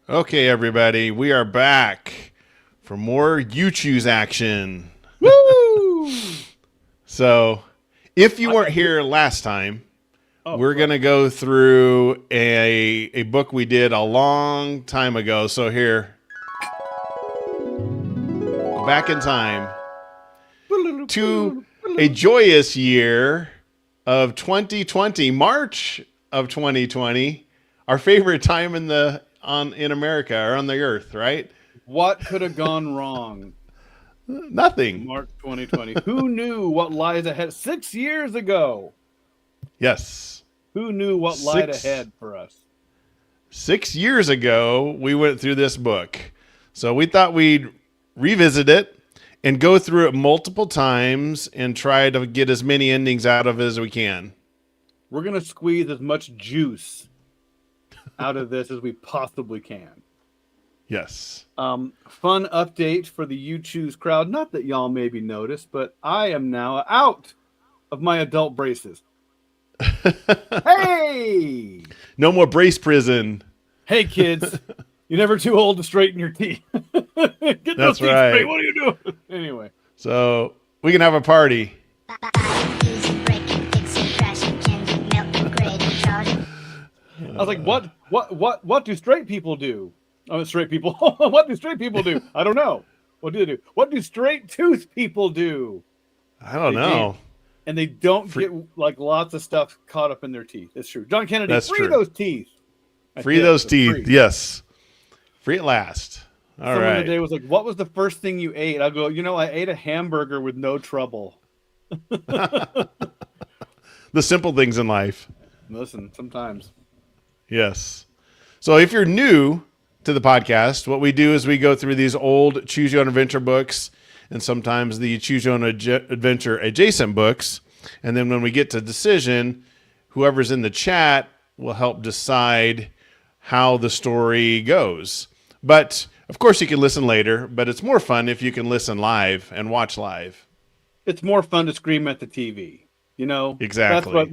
Okay, everybody, we are back for more Uchoose action. Woo! So, if you I weren't got hit. here last time, Oh, we're going right. to go through a book we did a long time ago. So, here, go back in time to a joyous year of 2020, March of 2020, our favorite time in America or on the earth, right? What could have gone wrong? Nothing. March 2020. Who knew what lies ahead 6 years ago? Yes. Who knew what lied Six ahead for us? 6 years ago, we went through this book. So we thought we'd revisit it and go through it multiple times and try to get as many endings out of it as we can. We're going to squeeze as much juice out of this as we possibly can. Yes. Fun update for the You Choose crowd. Not that y'all maybe noticed, but I am now out of my adult braces. Hey! No more brace prison. Hey, kids. You're never too old to straighten your teeth. Get those That's teeth straight. right. What are you doing? Anyway. So we can have a party. I was like, what do straight people do? Oh, straight people. What do straight people do? I don't know. What do they do? What do straight tooth people do? I don't They dance. know. And they don't Free, get like lots of stuff caught up in their teeth. It's true. John Kennedy, that's free true. those teeth. That's Free it. those They're teeth. free. Yes. Free at last. All Someone right. today was like, what was the first thing you ate? I'll go, I ate a hamburger with no trouble. The simple things in life. Listen, sometimes. Yes. So if you're new to the podcast, what we do is we go through these old Choose Your Own Adventure books and sometimes the Choose Your Own Adventure adjacent books. And then when we get to decision, whoever's in the chat will help decide how the story goes. But of course, you can listen later, but it's more fun if you can listen live and watch live. It's more fun to scream at the TV. That's what, Exactly.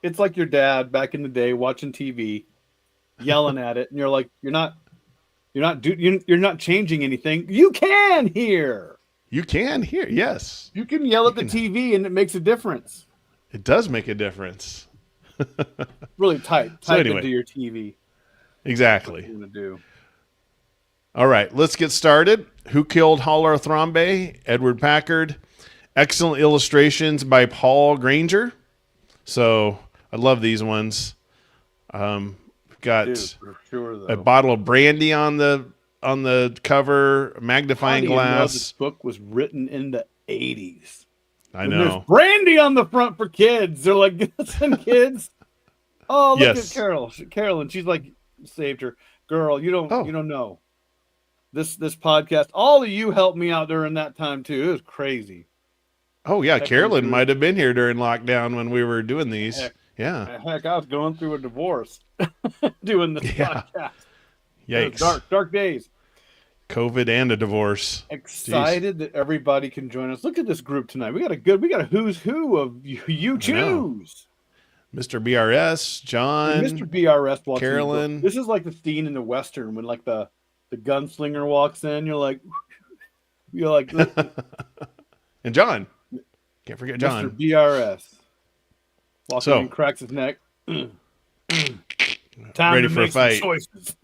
it's like your dad back in the day watching TV, yelling at it. And you're like, you're not changing anything. You can hear. You can hear, yes. You can yell You at the can. TV and it makes a difference. It does make a difference. Really type So into anyway, your TV. What exactly. you want to do. All right, let's get started. Who Killed Holothrombay? Edward Packard. Excellent illustrations by Paul Granger. So I love these ones. We've Dude, got for sure a though. bottle of brandy on the cover, a How magnifying do you know this glass. book was written in the 80s? I And there's know. brandy on the front for kids. They're like, listen, kids. Oh, look at Yes. Carol. Carolyn, she's like saved her. Girl, you Oh. don't know. This podcast, all of you helped me out during that time too. It was crazy. Oh yeah, Heck, we Carolyn were might have been here during lockdown when we were doing these. heck, Yeah. heck, I was going through a divorce doing this Yeah. podcast. It was Yikes. dark days. COVID and a divorce. Jeez. Excited that everybody can join us. Look at this group tonight. We got a who's who of you I know. choose. Mr. BRS, And Mr. John, BRS walks in the door. Carolyn. This is like the scene in the Western when like the gunslinger walks in. You're like And John. Can't forget Mr. John. BRS walks in So, and cracks his neck. Time ready to for a make some fight. choices.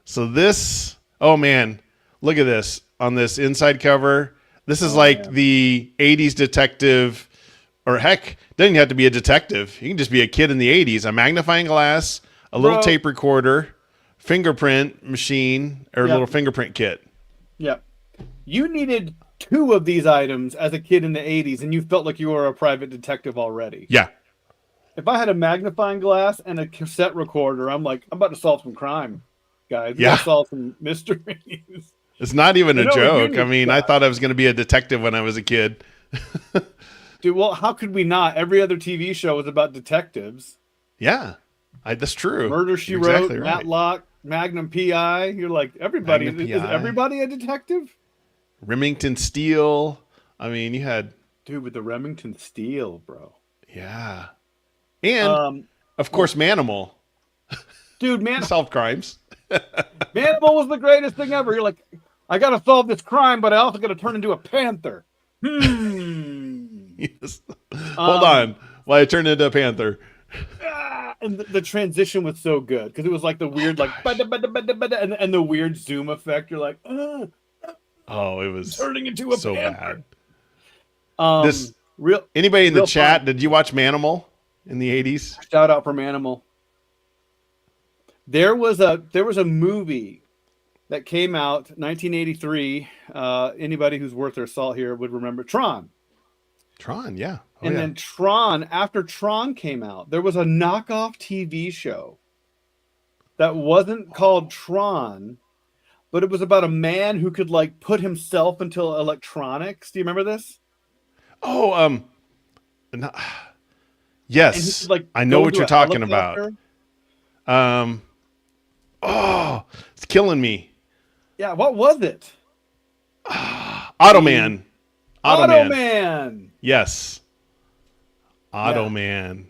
So this, oh man, look at this on this inside cover. This is Oh like man. the 80s detective, or heck, doesn't even have to be a detective. You can just be a kid in the 80s. A magnifying glass, a little Bro. tape recorder, fingerprint machine, or a Yep. little fingerprint kit. Yep. You needed two of these items as a kid in the 80s, and you felt like you were a private detective already. Yeah. If I had a magnifying glass and a cassette recorder, I'm like, I'm about to solve some crime, guys. We Yeah. gotta solve some mysteries. It's not even a We joke. do I need mean, I that. thought I was going to be a detective when I was a kid. Dude, well, how could we not? Every other TV show was about detectives. Yeah. That's true. Murder, She You're Wrote, exactly right. Matlock, Magnum PI. You're like, everybody, Magnum is PI. everybody a detective? Remington Steele. I mean, you had, Dude, with the Remington Steel, bro. yeah. And Um, of course, Manimal. Dude, He solved crimes. Manimal was the greatest thing ever. You're like, I got to solve this crime, but I also got to turn into a panther. Yes. Hold on while I turn into a panther. And the transition was so good because it was like the weird, and the weird zoom effect. You're like, oh, it was turning into a so panther. bad. Anybody in the chat, fun. did you watch Manimal in the 80s? Shout out for Manimal. There was a movie that came out 1983. Anybody who's worth their salt here would remember Tron. Tron, yeah. Then Tron, after Tron came out, there was a knockoff TV show that wasn't called Tron, but it was about a man who could like put himself into electronics. Do you remember this? Oh, yes. Could, like, I know what you're talking helicopter. about. Oh, it's killing me. Yeah, what was it? Automan. Automan. Yes. Automan.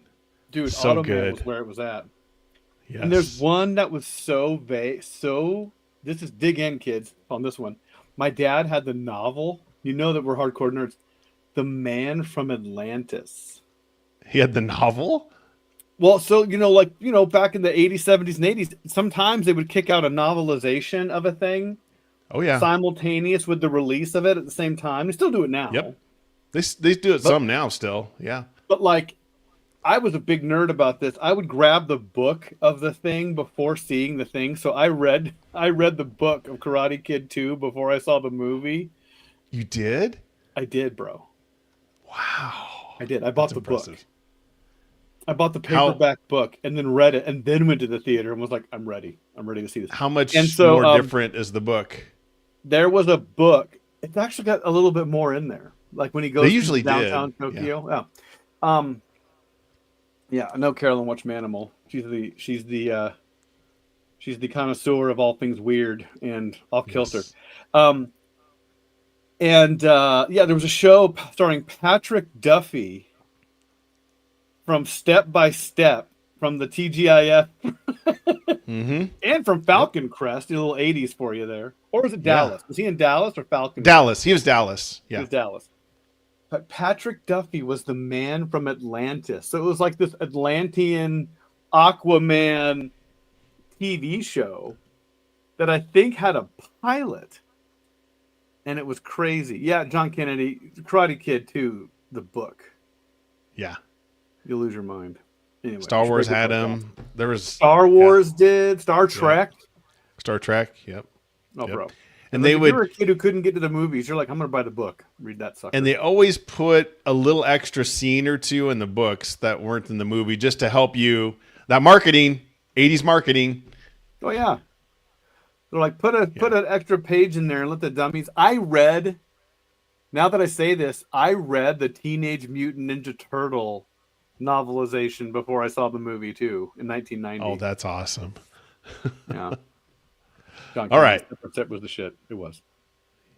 Dude, so Automan good. was where it was at. Yes. And there's one that was so vague. This is dig in, kids, on this one. My dad had the novel. You know that we're hardcore nerds. The Man from Atlantis. He had the novel? Well, so, back in the 80s, 70s, and 80s, sometimes they would kick out a novelization of a thing. Oh, yeah. Simultaneous with the release of it at the same time. They still do it now. Yep. They do it some now still. Yeah. But, like, I was a big nerd about this. I would grab the book of the thing before seeing the thing. So I read the book of Karate Kid 2 before I saw the movie. You did? I did, bro. Wow. I did. I bought That's the impressive. book. I bought the paperback book and then read it and then went to the theater and was like, I'm ready. I'm ready to see this. How much more different is the book? There was a book. It's actually got a little bit more in there. Like when he goes to downtown Tokyo. Yeah. Yeah, I know Carolyn watched Manimal. She's the connoisseur of all things weird and off kilter. Yes. There was a show starring Patrick Duffy from Step by Step from the TGIF and from Falcon Crest. A little 80s for you there. Or was it Dallas? Was he in Dallas or Falcon? Dallas. He was Dallas. Yeah. He was Dallas. But Patrick Duffy was the Man from Atlantis. So it was like this Atlantean Aquaman TV show that I think had a pilot. And it was crazy. Yeah, John Kennedy, Karate Kid 2, the book. Yeah. You'll lose your mind. Anyway, Star Wars had him. There was Star Wars did. Star Trek. Yeah. Star Trek. Yep. Oh, yep. bro. And if you were a kid who couldn't get to the movies, you're like, I'm going to buy the book. Read that sucker. And they always put a little extra scene or two in the books that weren't in the movie just to help you. That marketing, 80s marketing. Oh, yeah. They're like, put an extra page in there and let the dummies. Now that I say this, I read the Teenage Mutant Ninja Turtle novelization before I saw the movie, too, in 1990. Oh, that's awesome. Yeah. All right. That was the shit. It was.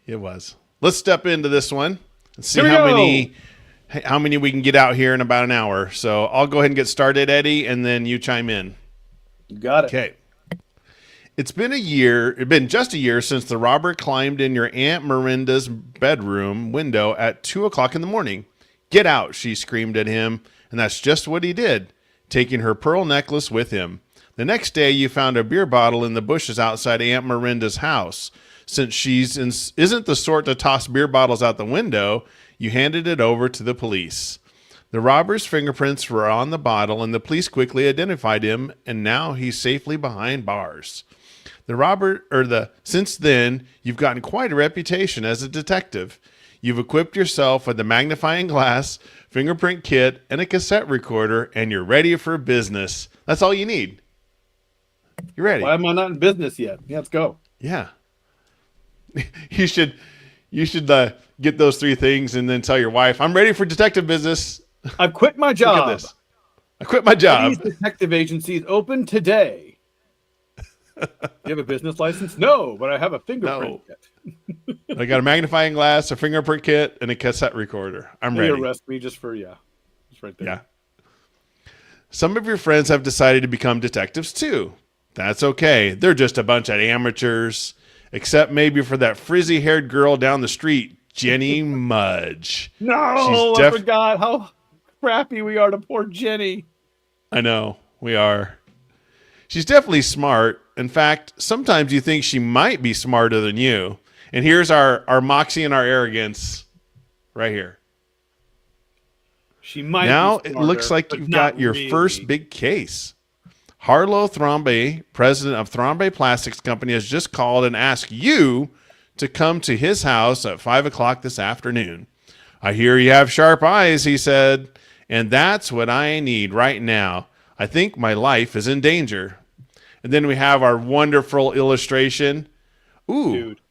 It was. Let's step into this one and see how many we can get out here in about an hour. So I'll go ahead and get started, Eddie, and then you chime in. You got it. Okay. It's been just a year since the robber climbed in your Aunt Miranda's bedroom window at 2:00 in the morning. Get out, she screamed at him, and that's just what he did, taking her pearl necklace with him. The next day, you found a beer bottle in the bushes outside Aunt Miranda's house. Since isn't the sort to toss beer bottles out the window, you handed it over to the police. The robber's fingerprints were on the bottle, and the police quickly identified him, and now he's safely behind bars. Since then, you've gotten quite a reputation as a detective. You've equipped yourself with a magnifying glass, fingerprint kit, and a cassette recorder, and you're ready for business. That's all you need. You're ready. Why am I not in business yet? Yeah, let's go. Yeah. You should get those three things and then tell your wife, I'm ready for detective business. I've quit my job. Look at this. I quit my job. These detective agencies open today. You have a business license? No, but I have a fingerprint kit. I got a magnifying glass, a fingerprint kit, and a cassette recorder. I'm ready. Arrest me just right there. Yeah. Some of your friends have decided to become detectives too. That's okay. They're just a bunch of amateurs, except maybe for that frizzy-haired girl down the street, Jenny Mudge. No, I forgot how crappy we are to poor Jenny. I know, we are. She's definitely smart. In fact, sometimes you think she might be smarter than you. And here's our moxie and our arrogance right here. She might now be it smarter, looks like but you've not got your really. first big case. Harlow Thrombe, president of Thrombe Plastics Company, has just called and asked you to come to his house at 5 o'clock this afternoon. I hear you have sharp eyes, he said, and that's what I need right now. I think my life is in danger. And then we have our wonderful illustration. Ooh, Dude.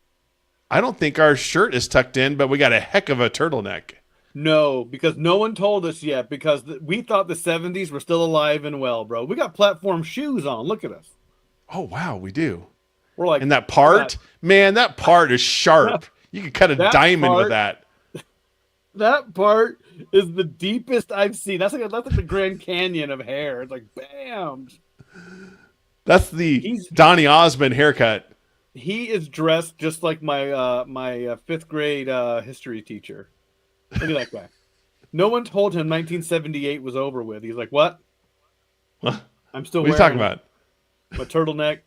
I don't think our shirt is tucked in, but we got a heck of a turtleneck. No, because no one told us yet, because we thought the 70s were still alive and well, bro. We got platform shoes on. Look at us. Oh, wow, we do. We're like, and that part, man, that part is sharp. You could cut a diamond with that. That part is the deepest I've seen. That's like the Grand Canyon of hair. It's like, bam. That's the Donny Osmond haircut. He is dressed just like my fifth grade history teacher. Look at that guy. No one told him 1978 was over with. He's like, what? I'm still what are you talking about? My turtleneck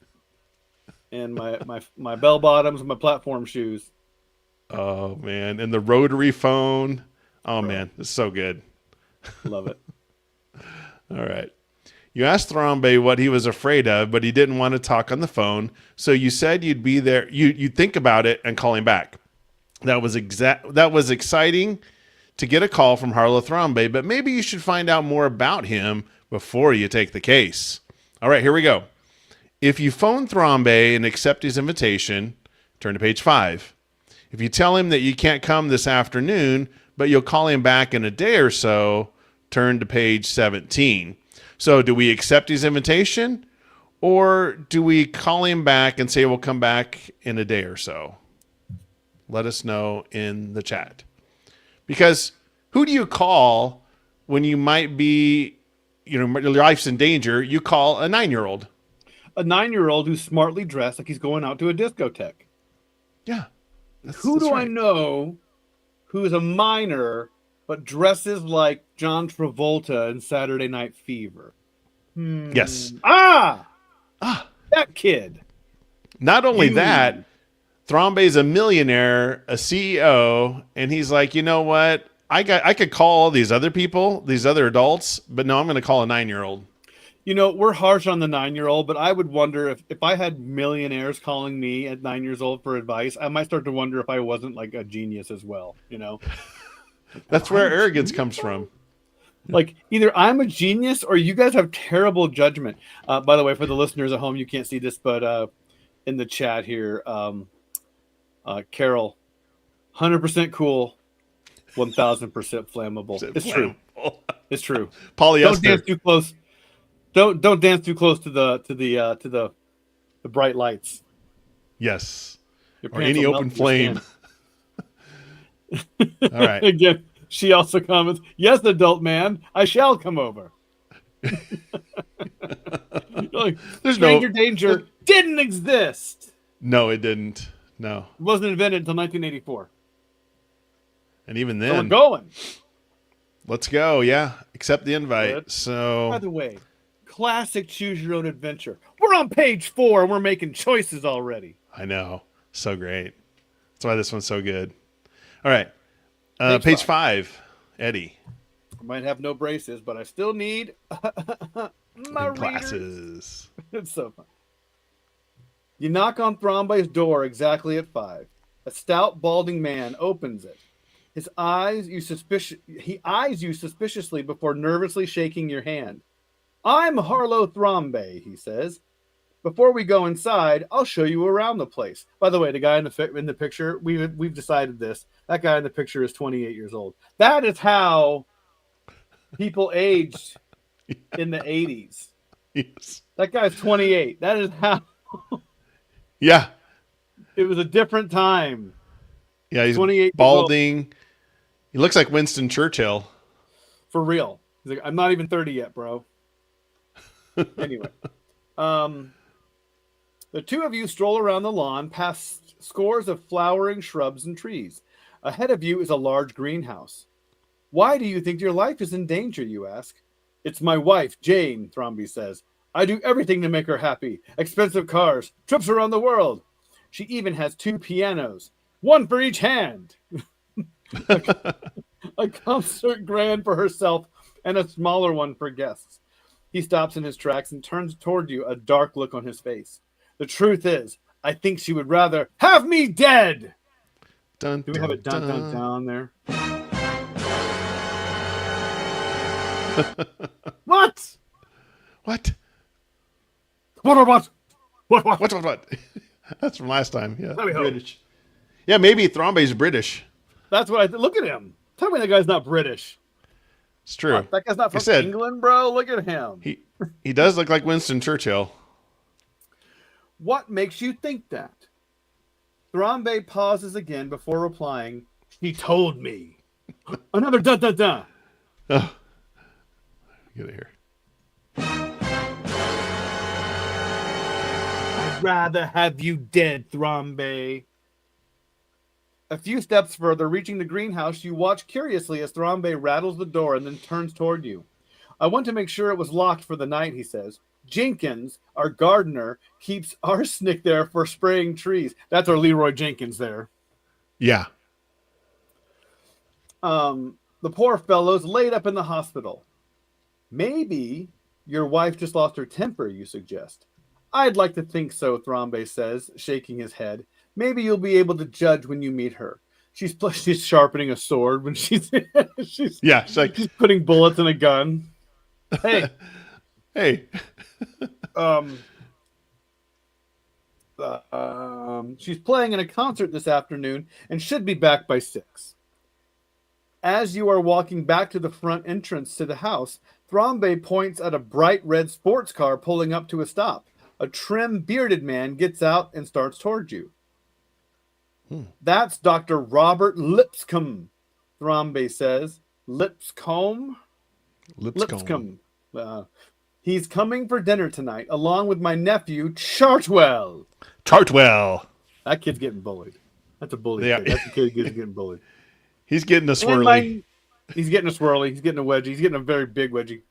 and my bell bottoms and my platform shoes. Oh, man. And the rotary phone. Oh, man. It's so good. Love it. All right. You asked Thrombe what he was afraid of, but he didn't want to talk on the phone. So you said you'd be there. You'd think about it and call him back. That was exciting to get a call from Harlow Thrombe, but maybe you should find out more about him before you take the case. All right, here we go. If you phone Thrombe and accept his invitation, turn to page 5. If you tell him that you can't come this afternoon, but you'll call him back in a day or so, turn to page 17. So do we accept his invitation, or do we call him back and say we'll come back in a day or so? Let us know in the chat. Because who do you call when you might be, your life's in danger? You call a 9-year-old. A 9-year-old who's smartly dressed like he's going out to a discotheque. Yeah. Who do I know who is a minor but dresses like John Travolta in Saturday Night Fever? Yes. That kid. Not only that, Thrombe is a millionaire, a CEO, and he's like, you know what? I could call these other people, these other adults, but no, I'm going to call a 9-year-old. We're harsh on the 9-year-old, but I would wonder if I had millionaires calling me at 9 years old for advice, I might start to wonder if I wasn't like a genius as well, That's where arrogance comes from. Like, either I'm a genius or you guys have terrible judgment. By the way, for the listeners at home, you can't see this, but in the chat here, Carol, 100% cool, 1000% flammable. It's true. It's true. Polyester. Don't dance too close. Don't dance too close to the bright lights. Yes. Or any open flame. All right. Again, she also comments, "Yes, adult man, I shall come over." Like, There's stranger danger didn't exist. No, it didn't. No. It wasn't invented until 1984. And even then, so we're going. Let's go. Yeah. Accept the invite. Good. So, by the way, classic choose your own adventure. We're on page 4 and we're making choices already. I know. So great. That's why this one's so good. All right. Page 5. Eddie. I might have no braces, but I still need my glasses. It's so fun. You knock on Thrombe's door exactly at 5. A stout, balding man opens it. He eyes you suspiciously before nervously shaking your hand. "I'm Harlow Thrombe," he says. "Before we go inside, I'll show you around the place." By the way, the guy in the picture, we've decided this. That guy in the picture is 28 years old. That is how people aged in the 80s. Yes. That guy's 28. That is how. Yeah. It was a different time. Yeah, he's 28 balding. He looks like Winston Churchill. For real. He's like, "I'm not even 30 yet, bro." Anyway. The two of you stroll around the lawn past scores of flowering shrubs and trees. Ahead of you is a large greenhouse. Why do you think your life is in danger, you ask? It's my wife, Jane, Thromby says. I do everything to make her happy. Expensive cars, trips around the world. She even has 2 pianos, one for each hand. A concert grand for herself and a smaller one for guests. He stops in his tracks and turns toward you, a dark look on his face. The truth is, I think she would rather have me dead. Dun, Do we have a dun dun. dun dun there? What? What? What? What? That's from last time. Yeah, Let me hope. British. Yeah, maybe Thromby's British. That's what look at him. Tell me that guy's not British. It's true. What, that guy's not Like I from said, England, bro. Look at him. He does look like Winston Churchill. What makes you think that? Thrambe pauses again before replying. He told me. Another dun dun dun. Oh. Get it here. I'd rather have you dead, Thrambe. A few steps further, reaching the greenhouse, you watch curiously as Thrambe rattles the door and then turns toward you. I want to make sure it was locked for the night, he says. Jenkins, our gardener, keeps arsenic there for spraying trees. That's our Leroy Jenkins there. Yeah. The poor fellow's laid up in the hospital. Maybe your wife just lost her temper, you suggest. I'd like to think so, Thrambe says, shaking his head. Maybe you'll be able to judge when you meet her. She's sharpening a sword when she's she's putting bullets in a gun. Hey. Hey. She's playing in a concert this afternoon and should be back by 6. As you are walking back to the front entrance to the house, Thrambe points at a bright red sports car pulling up to a stop. A trim, bearded man gets out and starts towards you. That's Dr. Robert Lipscomb, Thrambe says. Lipscomb? Lipscomb. He's coming for dinner tonight, along with my nephew, Chartwell. Chartwell. That kid's getting bullied. That's a bully Yeah. kid. That's a kid getting bullied. He's getting a swirly. He's getting a swirly. He's getting a wedgie. He's getting a very big wedgie.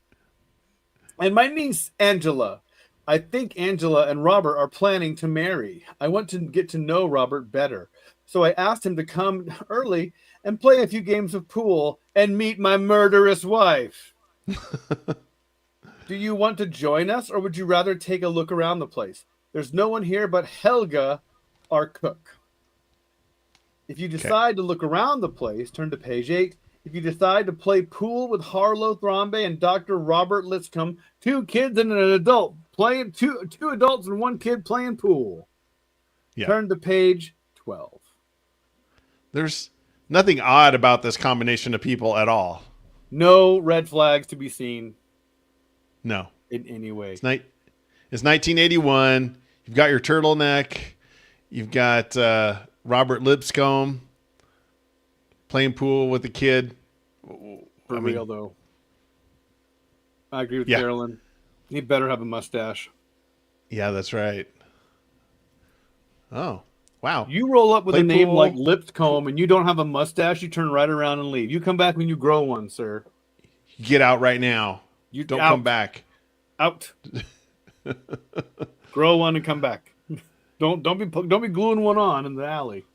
And my niece, Angela. I think Angela and Robert are planning to marry. I want to get to know Robert better. So I asked him to come early and play a few games of pool and meet my murderous wife. Do you want to join us, or would you rather take a look around the place? There's no one here but Helga, our cook. If you decide to look around the place, turn to page 8. If you decide to play pool with Harlow Thrambe and Dr. Robert Lipscomb, 2 kids and an adult playing two adults and 1 kid playing pool. Yeah. Turn to page 12. There's nothing odd about this combination of people at all. No red flags to be seen. No. In any way. It's 1981. You've got your turtleneck. You've got Robert Lipscomb playing pool with the kid. For real, though. I agree with Carolyn. He better have a mustache. Yeah, that's right. Oh, wow. You roll up with a name like Lipscomb and you don't have a mustache, you turn right around and leave. You come back when you grow one, sir. Get out right now. You don't come back. Out. Grow one and come back. Don't be gluing one on in the alley.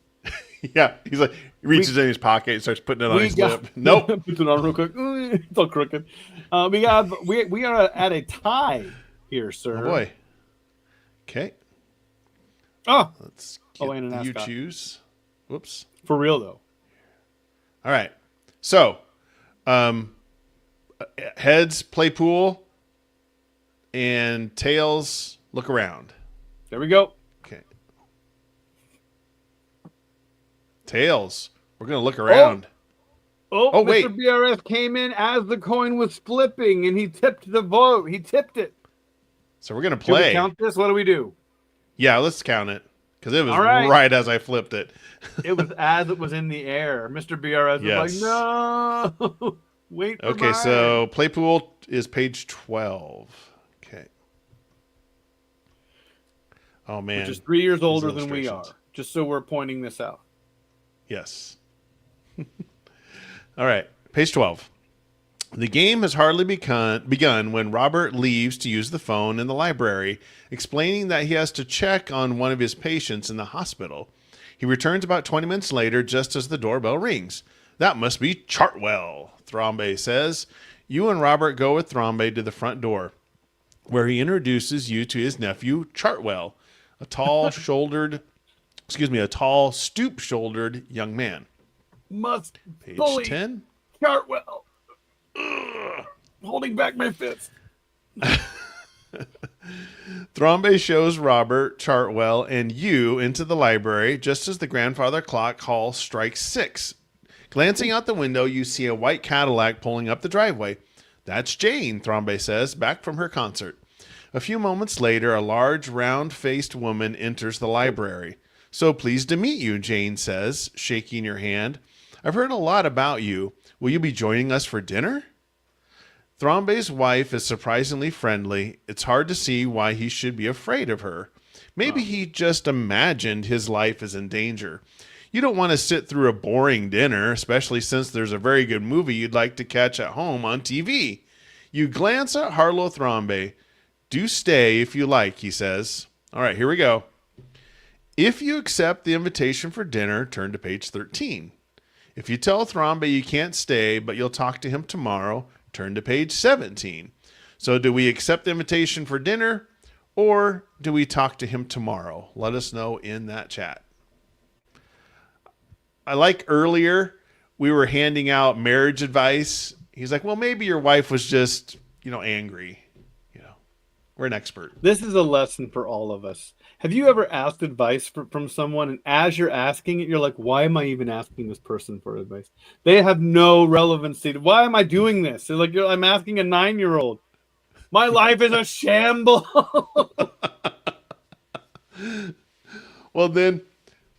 Yeah, he's like he reaches in his pocket and starts putting it on his lip. Nope, puts it on real quick. It's all crooked. We are at a tie here, sir. Oh boy. Okay. Oh, let's get and an Uchoose. Whoops. For real though. All right. So, heads play pool, and tails look around. There we go. Okay. Tails. We're gonna look around. Oh, Mr. wait. BRS came in as the coin was flipping, and he tipped the vote. He tipped it. So we're gonna Do play. we count this? What do we do? Yeah, let's count it because it was right. right as I flipped it. It was as it was in the air. Mr. BRS was like, "No, wait." For Okay, mine. so play pool is page 12. Okay. Oh man, which is 3 years these older than we illustrations. are. Just so we're pointing this out. Yes. All right, page 12. The game has hardly begun when Robert leaves to use the phone in the library, explaining that he has to check on one of his patients in the hospital. He returns about 20 minutes later just as the doorbell rings. That must be Chartwell, Thrombey says. You and Robert go with Thrombey to the front door, where he introduces you to his nephew, Chartwell, a tall, stoop-shouldered young man. Must Page bully 10. Chartwell. Holding back my fist. Thrombey shows Robert, Chartwell, and you into the library just as the grandfather clock hall strikes 6. Glancing out the window, you see a white Cadillac pulling up the driveway. That's Jane, Thrombey says, back from her concert. A few moments later, a large, round-faced woman enters the library. So pleased to meet you, Jane says, shaking your hand. I've heard a lot about you. Will you be joining us for dinner? Thrombey's wife is surprisingly friendly. It's hard to see why he should be afraid of her. Maybe he just imagined his life is in danger. You don't want to sit through a boring dinner, especially since there's a very good movie you'd like to catch at home on TV. You glance at Harlow Thrombey. Do stay if you like, he says. All right, here we go. If you accept the invitation for dinner, turn to page 13. If you tell Thrombey you can't stay, but you'll talk to him tomorrow, turn to page 17. So do we accept the invitation for dinner, or do we talk to him tomorrow? Let us know in that chat. I like earlier we were handing out marriage advice. He's like, well, maybe your wife was just, angry. We're an expert. This is a lesson for all of us. Have you ever asked advice from someone, and as you're asking it, you're like, why am I even asking this person for advice? They have no relevancy. Why am I doing this? They're like, I'm asking a 9-year-old. My life is a shambles. Well, then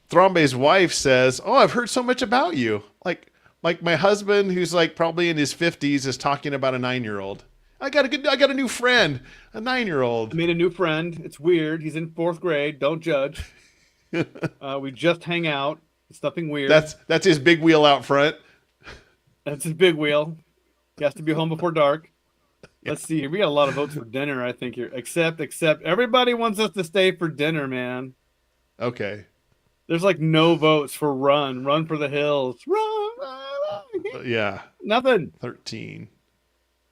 Thrombey's wife says, oh, I've heard so much about you. Like my husband, who's like probably in his 50s, is talking about a 9-year-old. I got a new friend, a 9-year-old. I made a new friend. It's weird. He's in 4th grade. Don't judge. We just hang out. It's nothing weird. That's his big wheel out front. That's his big wheel. He has to be home before dark. Yeah. Let's see here. We got a lot of votes for dinner, I think here. Except everybody wants us to stay for dinner, man. Okay. There's like no votes for run for the hills. Run. Yeah. Nothing. 13.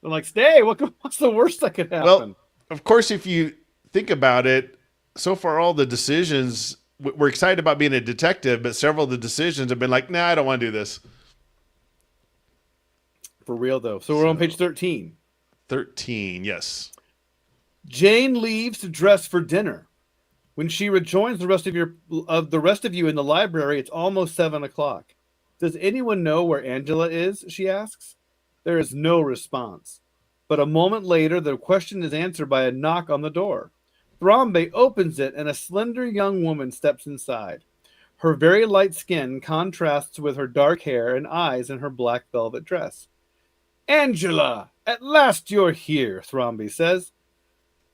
They're like, stay. What's the worst that could happen? Well, of course, if you think about it, so far all the decisions, we're excited about being a detective, but several of the decisions have been like, nah, I don't want to do this. For real, though. So we're on page 13. 13, yes. Jane leaves to dress for dinner. When she rejoins the rest of you in the library, it's almost 7 o'clock. Does anyone know where Angela is? She asks. There is no response. But a moment later, the question is answered by a knock on the door. Thrombey opens it, and a slender young woman steps inside. Her very light skin contrasts with her dark hair and eyes in her black velvet dress. Angela, at last you're here, Thrombey says.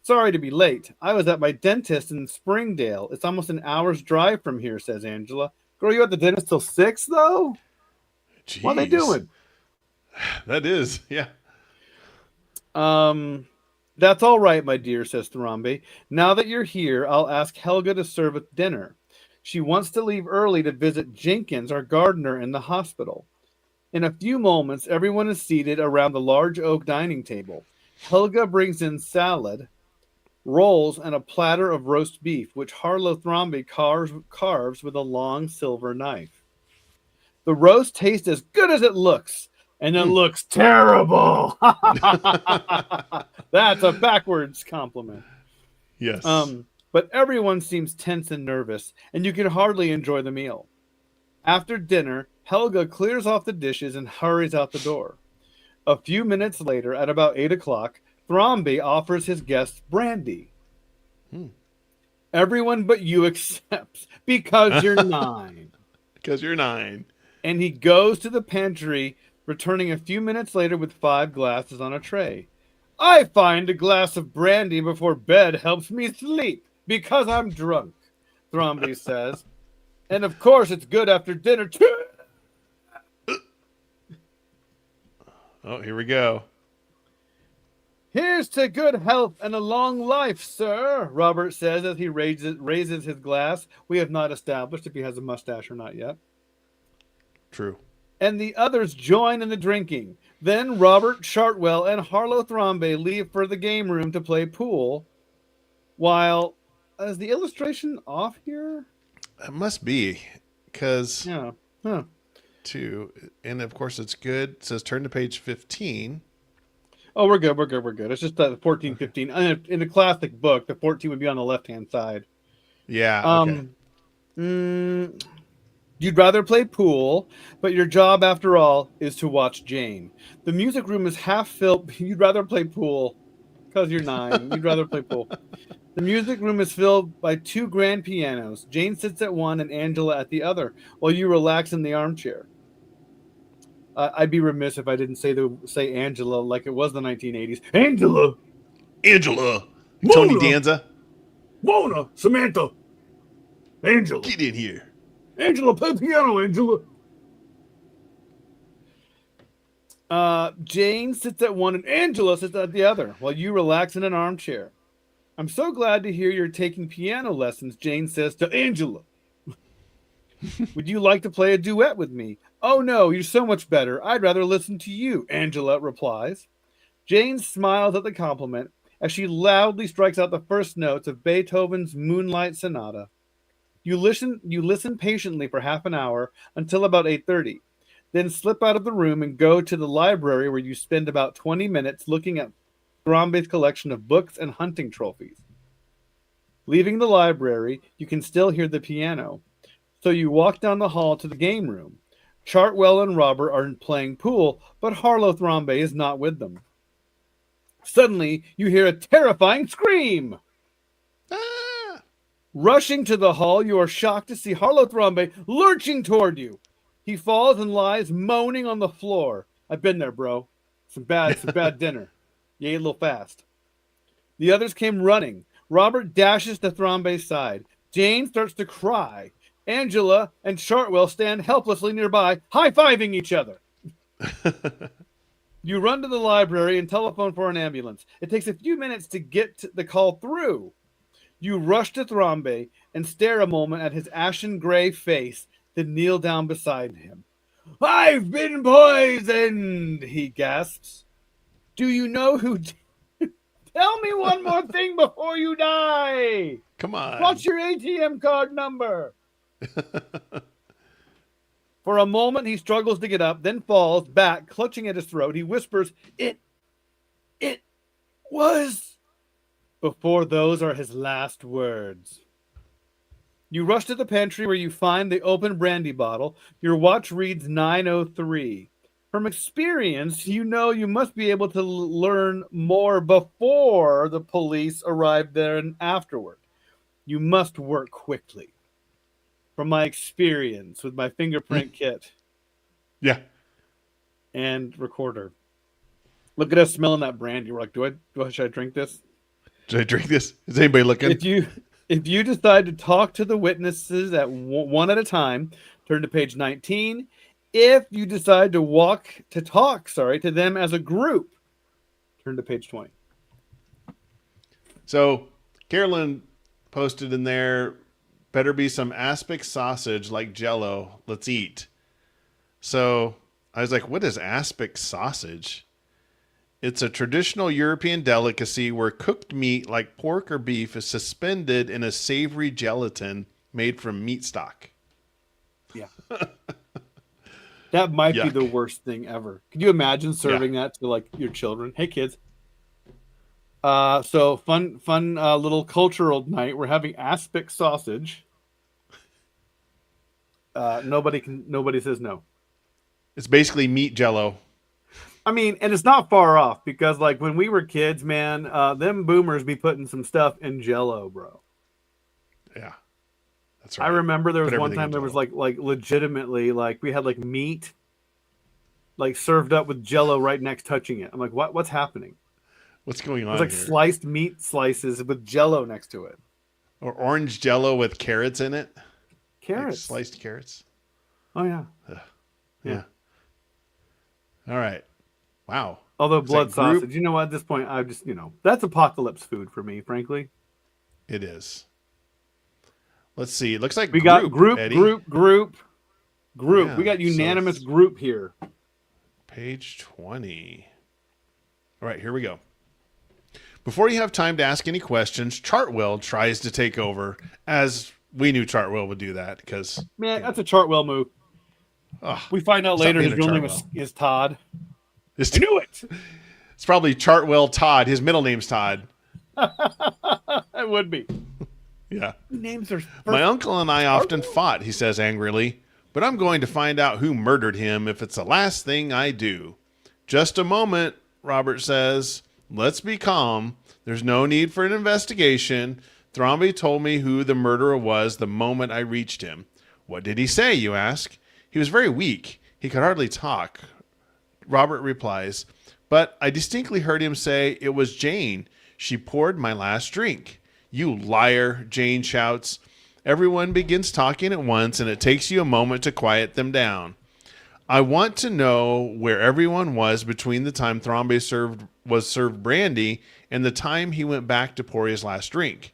Sorry to be late. I was at my dentist in Springdale. It's almost an hour's drive from here, says Angela. Girl, you at the dentist till 6, though? Jeez. What are they doing? That is, yeah. That's all right, my dear, says Thrombey. Now that you're here, I'll ask Helga to serve at dinner. She wants to leave early to visit Jenkins, our gardener, in the hospital. In a few moments, everyone is seated around the large oak dining table. Helga brings in salad, rolls, and a platter of roast beef, which Harlow Thrombey carves with a long silver knife. The roast tastes as good as it looks, and it looks terrible. That's a backwards compliment. Yes. But everyone seems tense and nervous, and you can hardly enjoy the meal. After dinner, Helga clears off the dishes and hurries out the door. A few minutes later, at about 8 o'clock, Thrombey offers his guests brandy. Everyone but you accepts, because you're 9. Because you're 9. And he goes to the pantry, returning a few minutes later with 5 glasses on a tray. I find a glass of brandy before bed helps me sleep, Because I'm drunk, Thrombey says. And of course it's good after dinner too. Oh, here we go. Here's to good health and a long life, sir, Robert says as he raises his glass. We have not established if he has a mustache or not yet. True. And the others join in the drinking. Then Robert Chartwell and Harlow Thrombey leave for the game room to play pool. While, is the illustration off here? It must be, because Yeah. Huh. and of course it's good. It says turn to page 15. Oh, we're good. It's just that 14, 15. In a classic book, the 14 would be on the left-hand side. Yeah. Okay. You'd rather play pool, but your job, after all, is to watch Jane. The music room is half filled. You'd rather play pool because you're 9. You'd rather play pool. The music room is filled by 2 grand pianos. Jane sits at one and Angela at the other, while you relax in the armchair. I'd be remiss if I didn't say Angela like it was the 1980s. Angela! Tony Danza, Mona! Samantha! Angela! get in here. Angela, play piano, Angela! Jane sits at one and Angela sits at the other, while you relax in an armchair. I'm so glad to hear you're taking piano lessons, Jane says to Angela. Would you like to play a duet with me? Oh no, you're so much better. I'd rather listen to you, Angela replies. Jane smiles at the compliment as she loudly strikes out the first notes of Beethoven's Moonlight Sonata. You listen patiently for half an hour until about 8:30. Then slip out of the room and go to the library where you spend about 20 minutes looking at Thrombey's collection of books and hunting trophies. Leaving the library, you can still hear the piano. So you walk down the hall to the game room. Chartwell and Robert are playing pool, but Harlow Thrombey is not with them. Suddenly, you hear a terrifying scream. Ah! Rushing to the hall, you are shocked to see Harlow Thrombey lurching toward you. He falls and lies moaning on the floor. I've been there, bro. Some bad dinner. You ate a little fast. The others came running. Robert dashes to Thrombey's side. Jane starts to cry. Angela and Chartwell stand helplessly nearby, high-fiving each other. You run to the library and telephone for an ambulance. It takes a few minutes to get the call through. You rush to Thrombey and stare a moment at his ashen gray face, then kneel down beside him. I've been poisoned, he gasps. Do you know who... Tell me one more thing before you die. Come on. What's your ATM card number? For a moment, he struggles to get up, then falls back, clutching at his throat. He whispers, It was... Before those are his last words. You rush to the pantry where you find the open brandy bottle. Your watch reads 9:03. From experience, you know you must be able to learn more before the police arrive there and afterward. You must work quickly. From my experience with my fingerprint kit. Yeah. And recorder. Look at us smelling that brandy. We're like, should I drink this? Should I drink this? Is anybody looking? If you decide to talk to the witnesses at one at a time, turn to page 19. If you decide to talk to them as a group, turn to page 20. So Carolyn posted in there, better be some aspic sausage like Jell-O. Let's eat. So I was like, what is aspic sausage? It's a traditional European delicacy where cooked meat like pork or beef is suspended in a savory gelatin made from meat stock. Yeah. That might be Yuck. the worst thing ever. Could you imagine serving that to like your children? Hey kids. So fun little cultural night. We're having aspic sausage. Nobody says no. It's basically meat Jell-O. I mean, and it's not far off because like when we were kids, man, them boomers be putting some stuff in Jell-O, bro. Yeah. That's right. I remember there was Put one everything time in there was Jell-O. like legitimately like we had like meat like served up with Jell-O right next touching it. I'm like, what's happening? What's going It on was like here? sliced meat slices with Jell-O next to it. Or orange Jello with carrots in it. Like Carrots. sliced carrots. Oh yeah. Yeah. All right. Wow. Although Is blood that group? sausage, you know what? At this point, I just, that's apocalypse food for me, frankly. It is. Let's see. It looks like We got group, group, Eddie. group. We Yeah. got unanimous So group here. page 20. All right, here we go. Before you have time to ask any questions, Chartwell tries to take over, as we knew Chartwell would do that because Man, that's a Chartwell move. We find out later his real name is Todd. I knew it. It's probably Chartwell Todd. His middle name's Todd. It would be. Yeah. Names are My uncle and I often fought, he says angrily, but I'm going to find out who murdered him if it's the last thing I do. Just a moment, Robert says. Let's be calm. There's no need for an investigation. Thrombey told me who the murderer was the moment I reached him. What did he say, you ask? He was very weak. He could hardly talk. Robert replies, but I distinctly heard him say it was Jane. She poured my last drink. You liar, Jane shouts. Everyone begins talking at once, and it takes you a moment to quiet them down. I want to know where everyone was between the time Thrombey was served brandy and the time he went back to pour his last drink.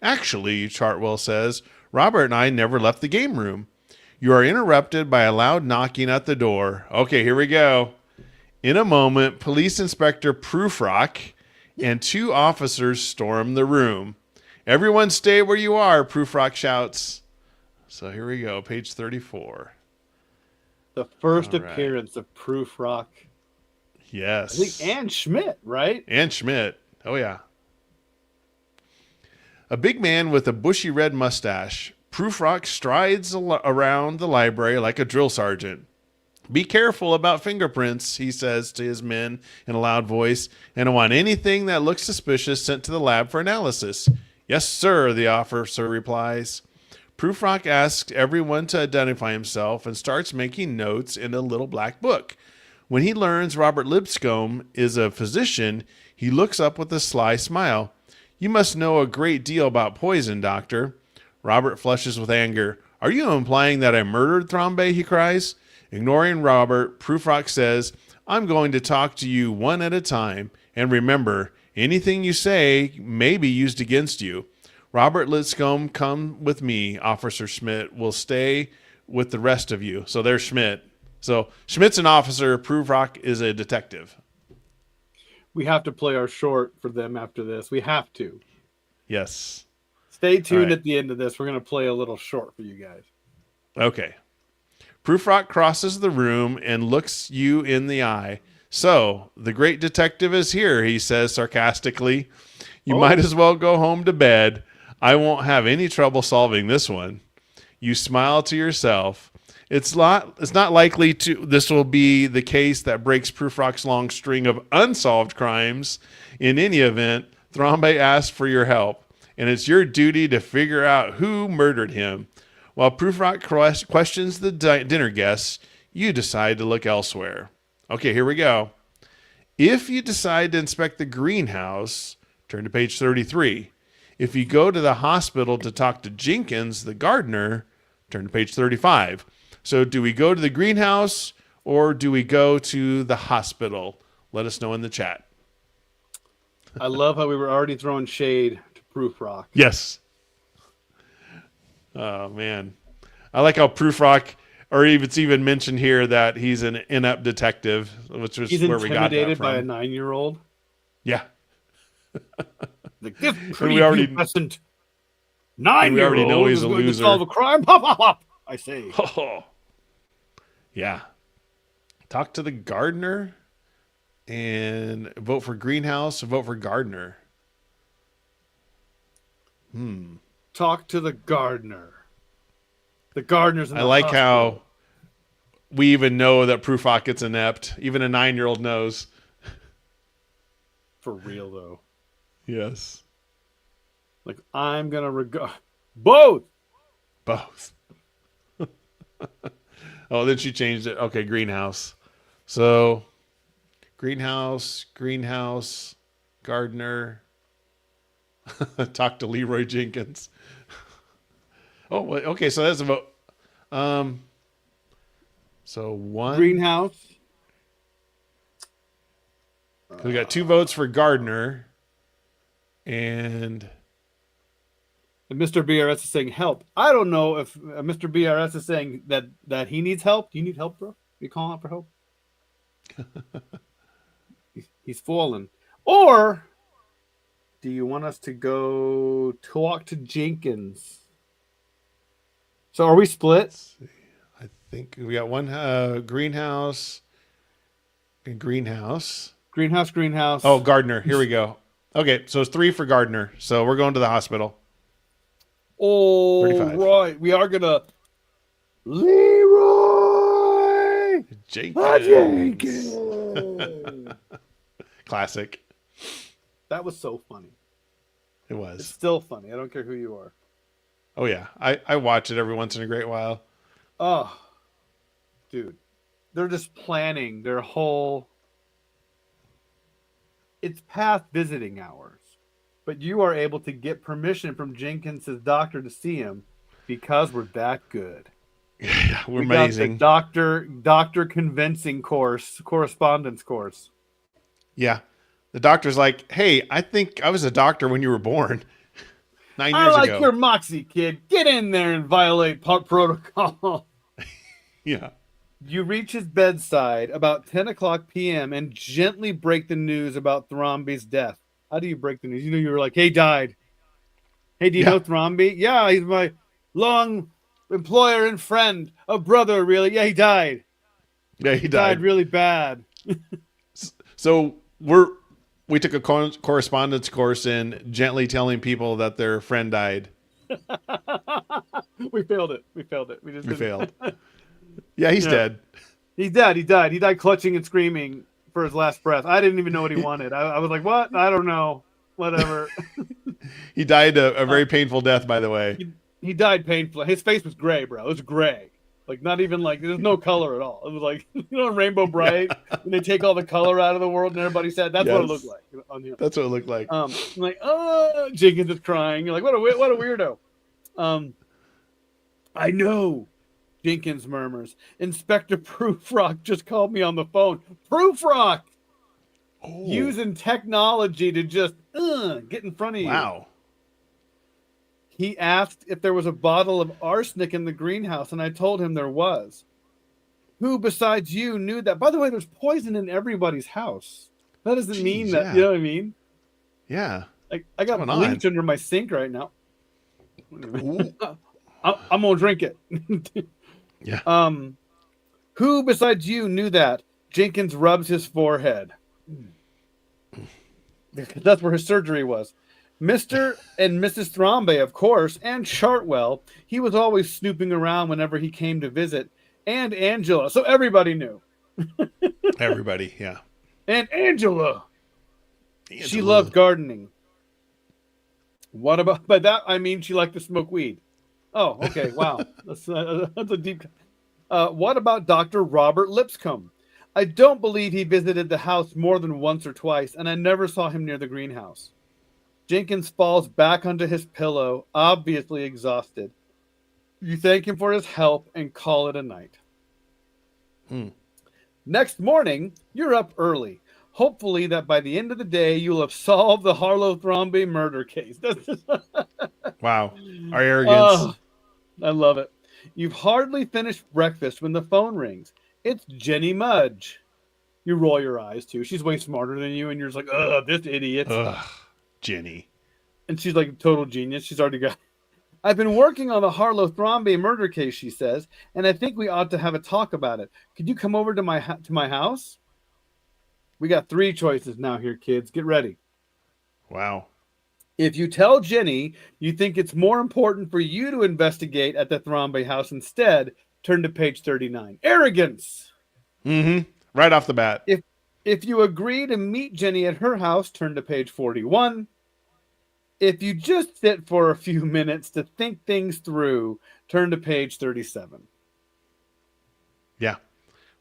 Actually, Chartwell says, Robert and I never left the game room. You are interrupted by a loud knocking at the door. Okay, here we go. In a moment, Police Inspector Prufrock and 2 officers storm the room. Everyone stay where you are, Prufrock shouts. So here we go, page 34. The first appearance of Prufrock. Yes. I think Ann Schmidt, right? Ann Schmidt. Oh, yeah. A big man with a bushy red mustache, Prufrock strides around the library like a drill sergeant. Be careful about fingerprints, he says to his men in a loud voice, and I want anything that looks suspicious sent to the lab for analysis. Yes, sir, the officer replies. Prufrock asks everyone to identify himself and starts making notes in a little black book. When he learns Robert Lipscomb is a physician, he looks up with a sly smile. You must know a great deal about poison, Doctor. Robert flushes with anger. Are you implying that I murdered Thrombey? He cries. Ignoring Robert, Prufrock says, I'm going to talk to you one at a time, and remember, anything you say may be used against you. Robert Lipscomb, come with me. Officer Schmidt will stay with the rest of you. So there's Schmidt. So Schmidt's an officer. Prufrock is a detective. We have to play our short for them after this. We have to. Yes. Stay tuned at the end of this. We're going to play a little short for you guys. Okay. Prufrock crosses the room and looks you in the eye. So, the great detective is here, he says sarcastically. You might as well go home to bed. I won't have any trouble solving this one. You smile to yourself. It's not likely this will be the case that breaks Prufrock's long string of unsolved crimes. In any event, Thrombey asked for your help, and it's your duty to figure out who murdered him. While Prufrock questions the dinner guests, you decide to look elsewhere. Okay, here we go. If you decide to inspect the greenhouse, turn to page 33. If you go to the hospital to talk to Jenkins, the gardener, turn to page 35. So do we go to the greenhouse or do we go to the hospital? Let us know in the chat. I love how we were already throwing shade to Prufrock. Yes. Oh, man. I like how Prufrock, or it's even mentioned here that he's an inept detective, which was where we got that from. He's intimidated by a 9-year-old? Yeah. Like, this we already 9-year-old know he's is a going loser. to solve a crime? Hop, hop, hop, I say. Oh. Yeah. Talk to the gardener and vote for greenhouse or vote for gardener. Talk to the gardener. The gardener's in the I like hospital. how we even know that Prufrock gets inept. Even a 9-year-old knows. For real, though. Yes. Like, I'm going to regard... Both! Oh, then she changed it. Okay, greenhouse. So, greenhouse, gardener. Talk to Leroy Jenkins. Oh, okay. So that's a vote. Um, so one. Greenhouse. We got 2 votes for Gardner, and And Mr. BRS is saying help. I don't know if Mr. BRS is saying that he needs help. Do you need help, bro? You calling out for help? He's fallen. Or do you want us to go talk to Jenkins? So are we split? let's see. I think we got one greenhouse and greenhouse. Greenhouse. Oh, Gardner. Here we go. Okay, so it's 3 for Gardner. So we're going to the hospital. Oh, 35. right. We are going to Leroy Jenkins. Jenkins. Classic. That was so funny. It It's was. still funny. I don't care who you are. Oh, yeah. I watch it every once in a great while. Oh, dude. They're just planning their whole. It's past visiting hours, but you are able to get permission from Jenkins's doctor to see him because we're that good. Yeah, we're We got amazing. the doctor convincing correspondence course. Yeah. The doctor's like, hey, I think I was a doctor when you were born 9 I years like ago. your moxie, kid. Get in there and violate protocol. Yeah. You reach his bedside about 10 o'clock p.m. and gently break the news about Thromby's death. How do you break the news? You were like, hey, died. Hey, do you know Thromby? Yeah, he's my long employer and friend. A brother, really. Yeah, he died. Yeah, He died really bad. So we took a correspondence course in gently telling people that their friend died. We failed it. We just We didn't. failed. Yeah, he's dead. He's dead. He died. He died clutching and screaming for his last breath. I didn't even know what he wanted. I was like, what? I don't know. Whatever. He died a very painful death, by the way. He died painfully. His face was gray, bro. It was gray. Like, not even like, there's no color at all. It was like, you know, Rainbow Bright, when they take all the color out of the world and everybody said, that's what it looked like on him. That's what it looked like. I'm like, oh, Jenkins is crying. You're like, what a weirdo. I know, Jenkins murmurs. Inspector Proofrock just called me on the phone. Proofrock! Oh, Using technology to just get in front of you. wow. He asked if there was a bottle of arsenic in the greenhouse, and I told him there was. Who besides you knew that? By the way, there's poison in everybody's house. That doesn't mean that, yeah. you know what I mean? Yeah. Like, I got What's going bleach under my sink right now. Ooh. I'm gonna drink it. Yeah. Who besides you knew that? Jenkins rubs his forehead. That's where his surgery was. Mr. and Mrs. Thromby, of course, and Chartwell. He was always snooping around whenever he came to visit. And Angela. So everybody knew. Everybody. Yeah. And Angela. She loved gardening. What about, by that I mean she liked to smoke weed. Oh, okay. Wow. That's a deep. What about Dr. Robert Lipscomb? I don't believe he visited the house more than once or twice, and I never saw him near the greenhouse. Jenkins falls back onto his pillow, obviously exhausted. You thank him for his help and call it a night. Next morning, you're up early. Hopefully that by the end of the day, you'll have solved the Harlow Thromby murder case. Wow. Our arrogance. I love it. You've hardly finished breakfast when the phone rings. It's Jenny Mudge. You roll your eyes, too. She's way smarter than you, and you're just like, ugh, this idiot. Ugh, Jenny. And she's like a total genius. She's already got... I've been working on the Harlow Thromby murder case, she says, and I think we ought to have a talk about it. Could you come over to my house? We got 3 choices now here, kids. Get ready. Wow. If you tell Jenny you think it's more important for you to investigate at the Thromby house instead, turn to page 39. Arrogance. Mm-hmm. Right off the bat. If you agree to meet Jenny at her house, turn to page 41. If you just sit for a few minutes to think things through, turn to page 37. Yeah.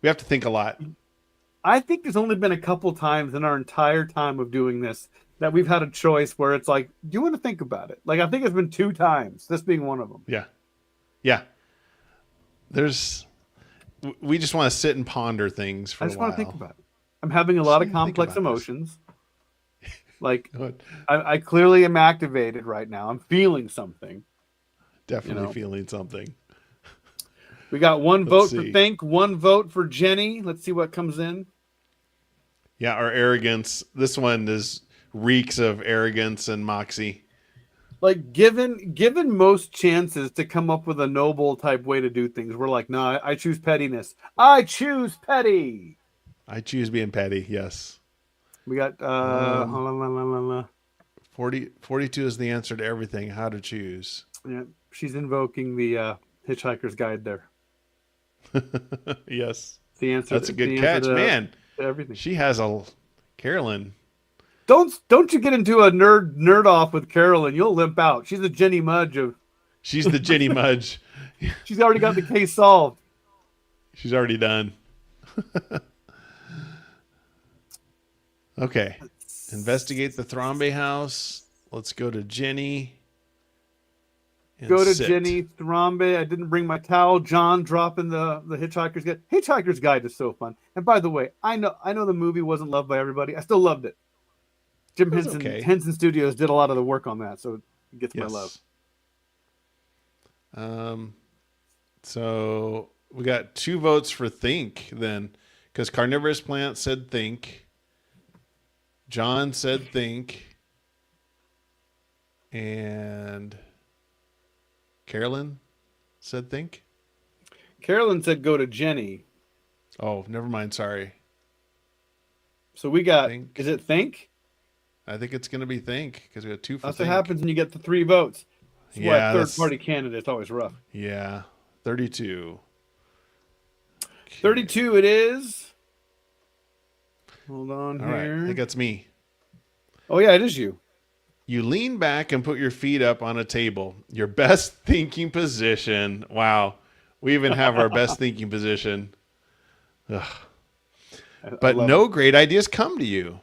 We have to think a lot. I think there's only been a couple times in our entire time of doing this that we've had a choice where it's like, do you want to think about it? Like, I think it's been 2 times, this being one of them. Yeah. Yeah. We just want to sit and ponder things for I a just while. want to think about it. I'm having a Just lot of need to think complex about this. emotions. Like, Good. I clearly am activated right now. I'm feeling something. Definitely feeling something. We got 1 Let's vote for see. Think, 1 vote for Jenny. Let's see what comes in. Yeah, our arrogance. This one reeks of arrogance and moxie. Like, given most chances to come up with a noble type way to do things, we're like, no, I choose pettiness. I choose petty. I choose being petty. Yes. We got 42 is the answer to everything. How to choose. yeah, she's invoking the Hitchhiker's Guide there. Yes. It's the answer. That's a good the catch, answer man. to everything. She has a Carolyn. Don't you get into a nerd off with Carolyn? You'll limp out. She's a Jenny Mudge of. She's the Jenny Mudge. She's already got the case solved. She's already done. Okay. Investigate the Thrombey house. Let's go to Jenny. and Go to sit. Jenny Thrombey. I didn't bring my towel. John dropping the Hitchhiker's Guide. Hitchhiker's Guide is so fun. And by the way, I know the movie wasn't loved by everybody. I still loved it. Jim was Henson okay. Henson Studios did a lot of the work on that, so it gets my love. So we got 2 votes for Think then, because Carnivorous Plant said Think. John said Think. And Carolyn said Think. Carolyn said go to Jenny. Oh, never mind. Sorry. So we got, Think. is it Think? I think it's going to be Think because we got 2 for That's Think. what happens when you get the 3 votes. That's why Yeah, third party candidate's always rough. Yeah. 32. 32 it is. Hold on All here. right. I think that's me. Oh, yeah, it is you. You lean back and put your feet up on a table. Your best thinking position. Wow. We even have our best thinking position. Ugh. But no great ideas come to you.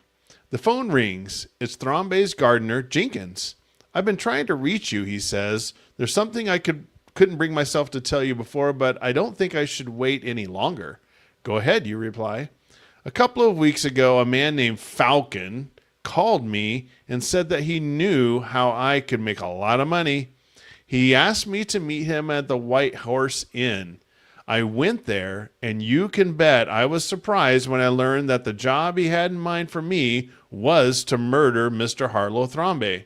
The phone rings. It's Thrombey's gardener, Jenkins. I've been trying to reach you, he says. There's something I couldn't bring myself to tell you before, but I don't think I should wait any longer. Go ahead, you reply. A couple of weeks ago, a man named Falcon called me and said that he knew how I could make a lot of money. He asked me to meet him at the White Horse Inn. I went there, and you can bet I was surprised when I learned that the job he had in mind for me was to murder Mr. Harlow Thrombey.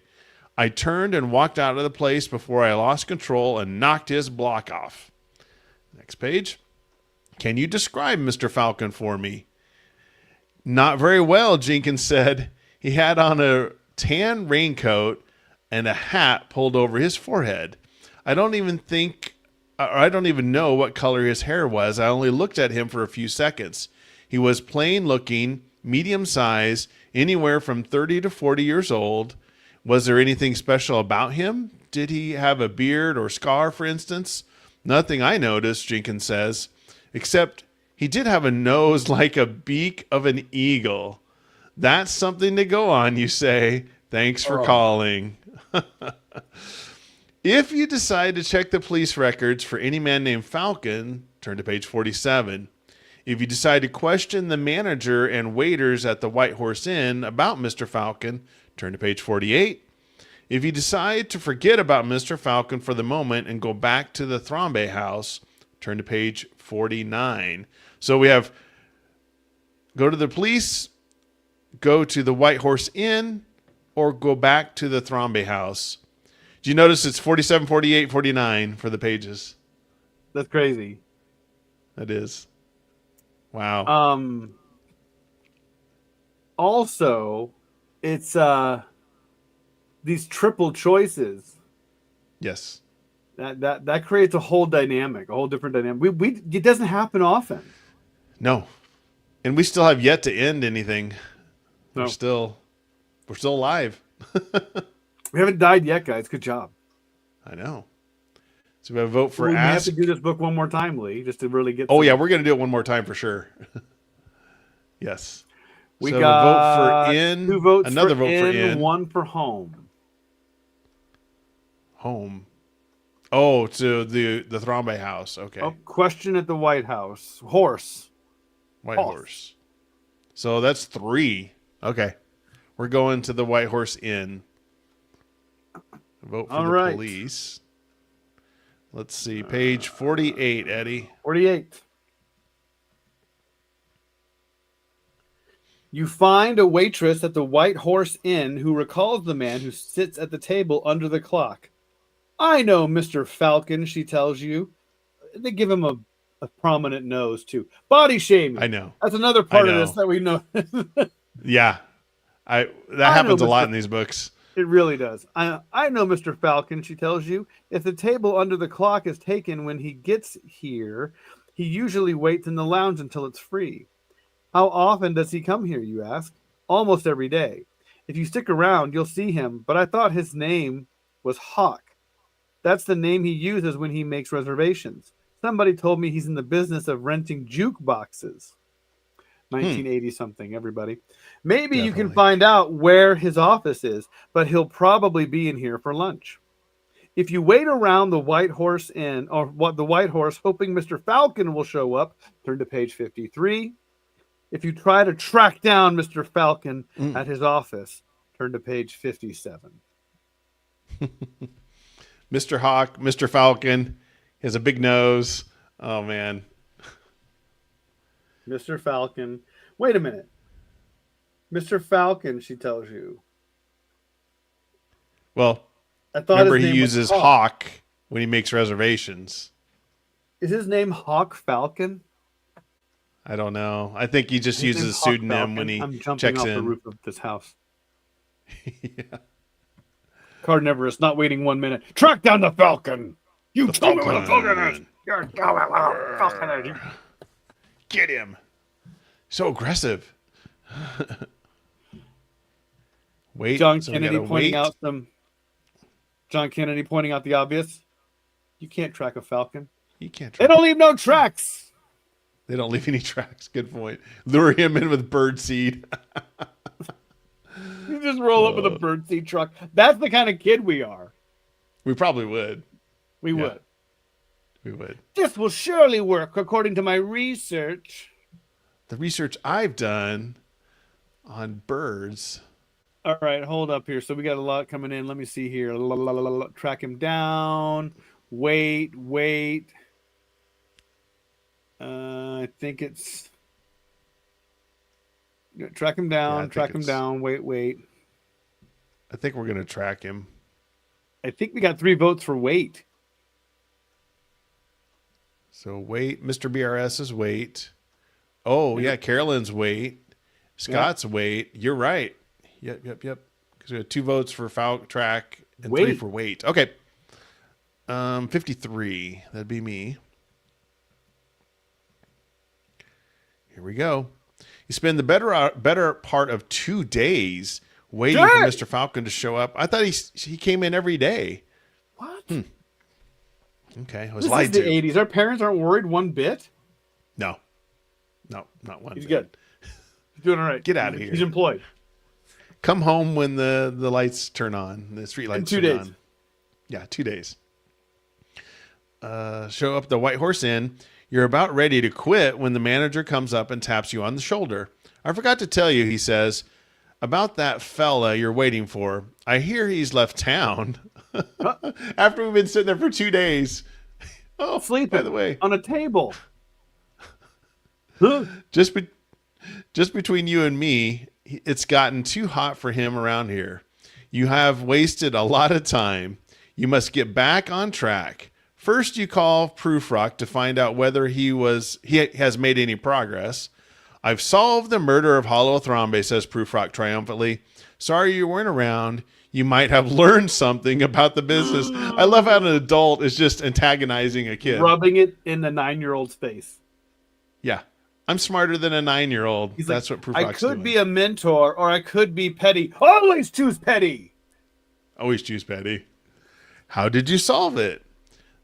I turned and walked out of the place before I lost control and knocked his block off. Next page. Can you describe Mr. Falcon for me? Not very well, Jenkins said. He had on a tan raincoat and a hat pulled over his forehead. I don't even know what color his hair was. I only looked at him for a few seconds. He was plain looking, medium size, anywhere from 30 to 40 years old. Was there anything special about him? Did he have a beard or scar, for instance? Nothing I noticed, Jenkins says, except he did have a nose like a beak of an eagle. That's something to go on, you say. Thanks for calling. If you decide to check the police records for any man named Falcon, turn to page 47. If you decide to question the manager and waiters at the White Horse Inn about Mr. Falcon, turn to page 48. If you decide to forget about Mr. Falcon for the moment and go back to the Thrombey house, turn to page 49. So we have go to the police, go to the White Horse Inn, or go back to the Thrombey house. Do you notice it's 47, 48, 49 for the pages? That's crazy. That is. Wow. Also, it's these triple choices. Yes. That creates a whole dynamic, a whole different dynamic. It doesn't happen often. No. And we still have yet to end anything. No. We're still alive. We haven't died yet, guys. Good job. I know. So we have a vote for we have Ask. to do this book one more time, Lee, just to really get. Oh, yeah. We're going to do it one more time for sure. Yes. We So a vote for got in, 2 votes another for vote for in, in. 1 for home. Home. Oh, to the Thrombey house. Okay. Oh, question at the White House. Horse. White Horse. So that's 3. Okay. We're going to the White Horse Inn. Vote for All the right. police. Let's see. Page 48, Eddie. 48. You find a waitress at the White Horse Inn who recalls the man who sits at the table under the clock. I know Mr. Falcon, she tells you. They give him a prominent nose, too. Body shaming. I know. That's another part of this that we know. Yeah. That happens a lot in these books. It really does. I know Mr. Falcon, she tells you. If the table under the clock is taken when he gets here, he usually waits in the lounge until it's free. How often does he come here, you ask? Almost every day. If you stick around, you'll see him, but I thought his name was Hawk. That's the name he uses when he makes reservations. Somebody told me he's in the business of renting jukeboxes. 1980 something, everybody. Maybe you can find out where his office is, but he'll probably be in here for lunch. If you wait around the White Horse Inn, or what the White Horse, hoping Mr. Falcon will show up, turn to page 53. If you try to track down Mr. Falcon at his office, turn to page 57. Mr. Hawk, Mr. Falcon, he has a big nose. Oh, man. Mr. Falcon. Wait a minute. Mr. Falcon, she tells you. Well, I thought remember his name he uses was Hawk when he makes reservations. Is his name Hawk Falcon? I don't know. I think he just uses a pseudonym when he I'm jumping checks off in. the roof of this house. Yeah. Carnivorous, not waiting 1 minute. Track down the Falcon. You tell me where the Falcon is. You're Falcon is. Get him. So aggressive. Wait. John so Kennedy pointing wait. out John Kennedy pointing out the obvious. You can't track a Falcon. You can't. They don't leave no tracks. They don't leave any tracks. Good point. Lure him in with birdseed. You just roll up with a birdseed truck. That's the kind of kid we are. We probably would. We would. We would. This will surely work according to my research. The research I've done on birds. All right, hold up here. So we got a lot coming in. Let me see here. Track him down. Wait. I think it's track him down. Track him down. Wait. I think we're gonna track him. I think we got 3 votes for wait. So wait, Mr. BRS is wait. Oh yeah, Carolyn's wait. Scott's wait. You're right. Yep. Because we had 2 votes for track and 3 for wait. Okay. 53. That'd be me. Here we go. You spend the better part of 2 days waiting for Mr. Falcon to show up. I thought he came in every day. What? Okay, I was This lied is the to. 80s. Our parents aren't worried one bit. No, not one. He's bit. good. He's doing all right. Get out of here. He's employed. Come home when the lights turn on. The street lights turn on. Yeah, 2 days. Show up at the White Horse Inn. You're about ready to quit when the manager comes up and taps you on the shoulder. I forgot to tell you, he says, about that fella you're waiting for. I hear he's left town. After we've been sitting there for 2 days. Oh, sleeping, by the way, on a table. just between you and me, it's gotten too hot for him around here. You have wasted a lot of time. You must get back on track. First, you call Prufrock to find out whether he has made any progress. I've solved the murder of Hollow Thrombey, says Prufrock triumphantly. Sorry you weren't around. You might have learned something about the business. I love how an adult is just antagonizing a kid. Rubbing it in the 9-year-old's face. Yeah. I'm smarter than a 9-year-old. That's what Prufrock's doing. I could be a mentor or I could be petty. Always choose petty. Always choose petty. How did you solve it?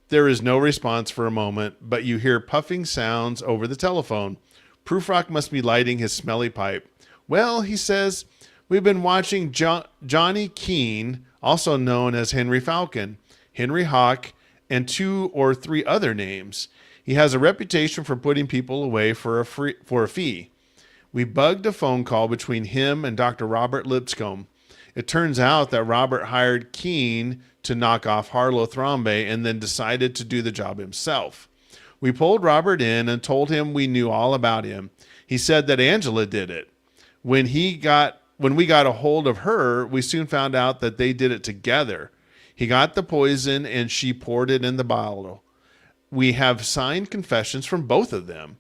There is no response for a moment, but you hear puffing sounds over the telephone. Prufrock must be lighting his smelly pipe. Well, he says, we've been watching Johnny Keene, also known as Henry Falcon, Henry Hawk, and 2 or 3 other names. He has a reputation for putting people away for a fee. We bugged a phone call between him and Dr. Robert Lipscomb. It turns out that Robert hired Keene to knock off Harlow Thrombey and then decided to do the job himself. We pulled Robert in and told him we knew all about him. He said that Angela did it. When we got a hold of her, we soon found out that they did it together. He got the poison and she poured it in the bottle. We have signed confessions from both of them.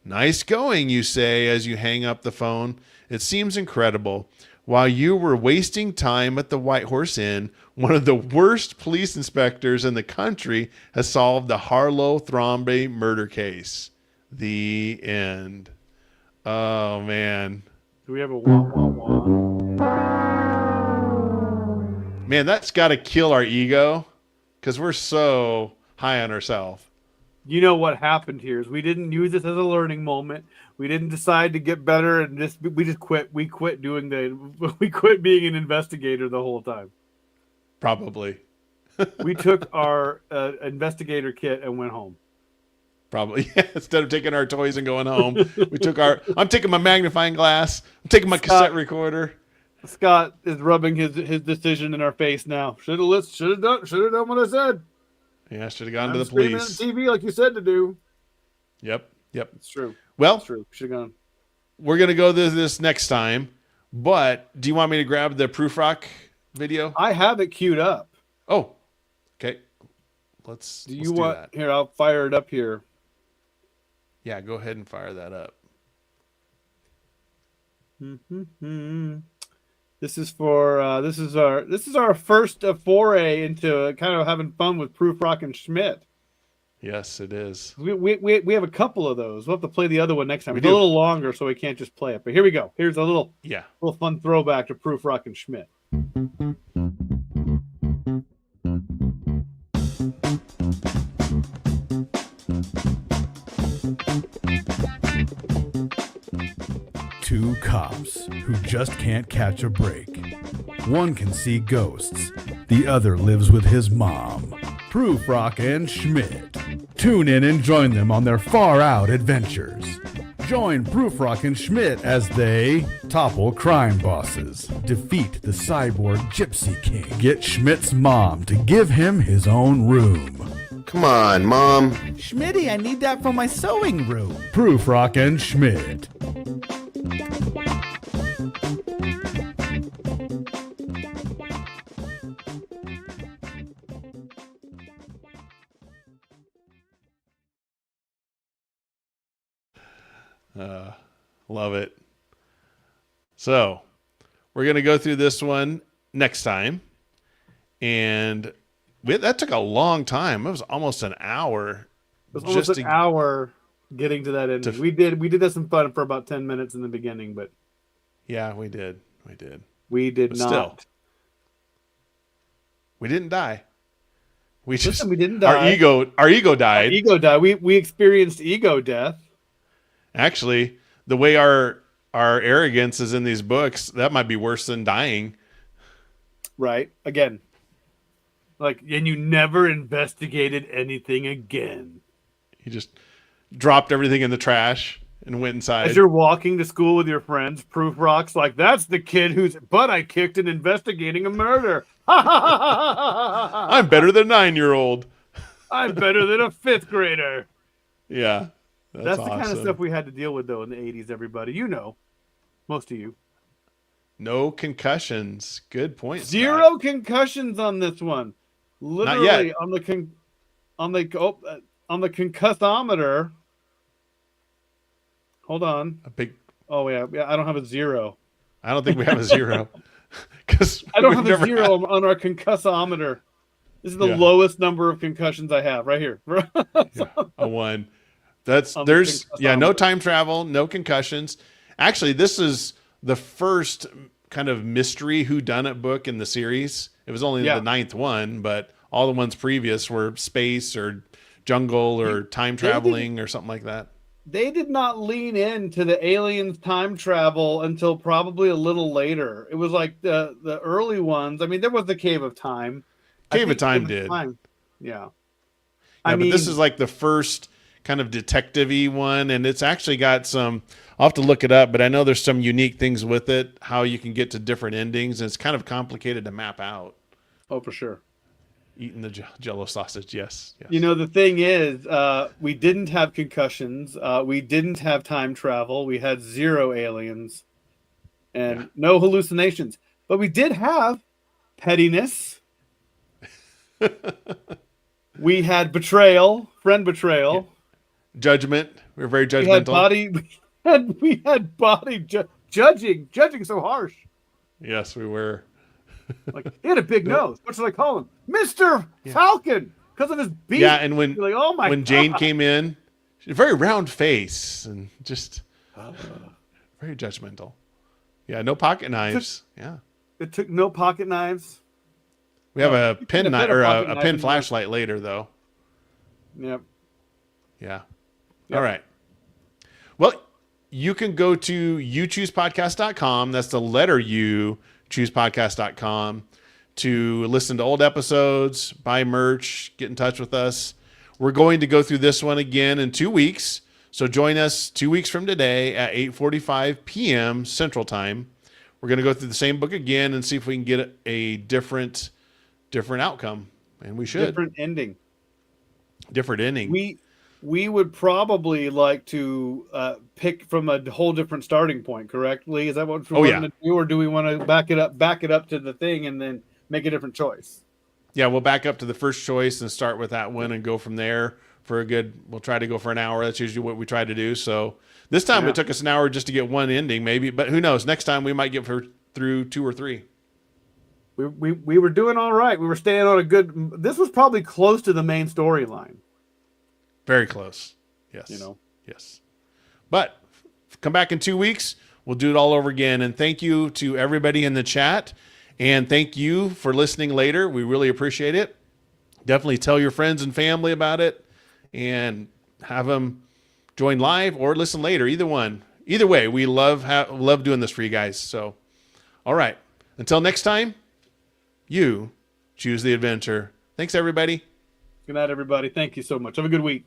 Nice going, you say as you hang up the phone. It seems incredible. While you were wasting time at the White Horse Inn, one of the worst police inspectors in the country has solved the Harlow Thrombey murder case. The end. Oh, man. Do we have a wah, wah, wah? Man, that's got to kill our ego because we're so high on ourselves. You know what happened here is we didn't use this as a learning moment. We didn't decide to get better and we just quit. We quit we quit being an investigator the whole time. Probably. We took our investigator kit and went home. Probably. Yeah, instead of taking our toys and going home, I'm taking my magnifying glass. I'm taking my cassette recorder. Scott is rubbing his decision in our face now. Should have done what I said. Yeah, should have gone to the police. On TV like you said to do. Yep. It's true. Well, it's true. Should have gone. We're going to go to this next time, but do you want me to grab the Proof Rock video? I have it queued up. Oh, okay. Let's do that. Here, I'll fire it up here. Yeah, go ahead and fire that up. This is our first foray into kind of having fun with Proof Rock and Schmidt. Yes, it is. We have a couple of those. We'll have to play the other one next time. It's a little longer, so we can't just play it. But here we go. Here's a little fun throwback to Proof Rock and Schmidt. Two cops who just can't catch a break. One can see ghosts. The other lives with his mom. Proof Rock and Schmidt. Tune in and join them on their far-out adventures. Join Proof Rock and Schmidt as they topple crime bosses, defeat the cyborg Gypsy King, get Schmidt's mom to give him his own room. Come on, Mom. Schmitty, I need that for my sewing room. Proof Rock and Schmidt. Love it. So we're going to go through this one next time. And that took a long time. It was almost an hour. It was almost an hour getting to that ending. We did have some fun for about 10 minutes in the beginning, but yeah, we did. We did not. Still, we didn't die. We didn't die. Our ego died. Our ego died. We experienced ego death. Actually, the way our arrogance is in these books, that might be worse than dying. Right. Again. And you never investigated anything again. You just dropped everything in the trash and went inside. As you're walking to school with your friends, Proof Rock's like, that's the kid whose butt I kicked in investigating a murder. I'm better than a 9-year-old. I'm better than a 5th grader. Yeah. That's the kind of stuff we had to deal with, though, in the 80s, everybody. You know. Most of you. No concussions. Good point, Zero Scott. Concussions on this one. Literally, not yet. on the concussometer. Hold on. A big. Oh, yeah. I don't have a 0. I don't think we have a 0. Because I don't have a 0 on our concussometer. This is the lowest number of concussions I have right here. A 1. There's no time travel, no concussions. Actually, this is the first kind of mystery whodunit book in the series. It was only the 9th one, but all the ones previous were space or jungle or time traveling or something like that. they did not lean into the aliens time travel until probably a little later. It was like the early ones. I mean, there was the Cave of Time. I Cave of think Time did. Yeah. Yeah, I but this mean, is like the first kind of detective-y one, and it's actually got some. I'll have to look it up, but I know there's some unique things with it. How you can get to different endings, and it's kind of complicated to map out. oh, for sure. Eating the Jello sausage, yes, yes. You know, the thing is, we didn't have concussions. We didn't have time travel. We had zero aliens and no hallucinations. But we did have pettiness. We had betrayal, friend betrayal. Judgment. We were very We had judgmental. body. We had body judging so harsh. Yes, we were. Like he had a big nose. What should I call him, Mister Falcon? Because of his beak. Yeah, and when You're like, oh my when God. Jane came in, she had a very round face and just very judgmental. Yeah, no pocket knives. Yeah, It took no pocket knives. we have a you pin couldn't have knife fit a or pocket a knife pin in flashlight later, though. Yep. Yeah. Yep. All right. Well, you can go to uchoosepodcast.com. That's the letter U, choosepodcast.com, to listen to old episodes, buy merch, get in touch with us. We're going to go through this one again in 2 weeks. So join us 2 weeks from today at 8:45 p.m. Central Time. We're going to go through the same book again and see if we can get a different outcome. And we should. Different ending. Different ending. We would probably like to pick from a whole different starting point, correct, Lee? Is that what we're going to do, or do we want to back it up to the thing and then make a different choice? Yeah, we'll back up to the first choice and start with that one and go from there for a good. We'll try to go for an hour. That's usually what we try to do. So this time it took us an hour just to get one ending, maybe. But who knows? Next time we might get through 2 or 3. We were doing all right. We were staying on a good. This was probably close to the main storyline. Very close. Yes. You know. Yes. But come back in 2 weeks. We'll do it all over again. And thank you to everybody in the chat. And thank you for listening later. We really appreciate it. Definitely tell your friends and family about it and have them join live or listen later. Either one. Either way, we love doing this for you guys. So, all right. Until next time, you choose the adventure. Thanks, everybody. Good night, everybody. Thank you so much. Have a good week.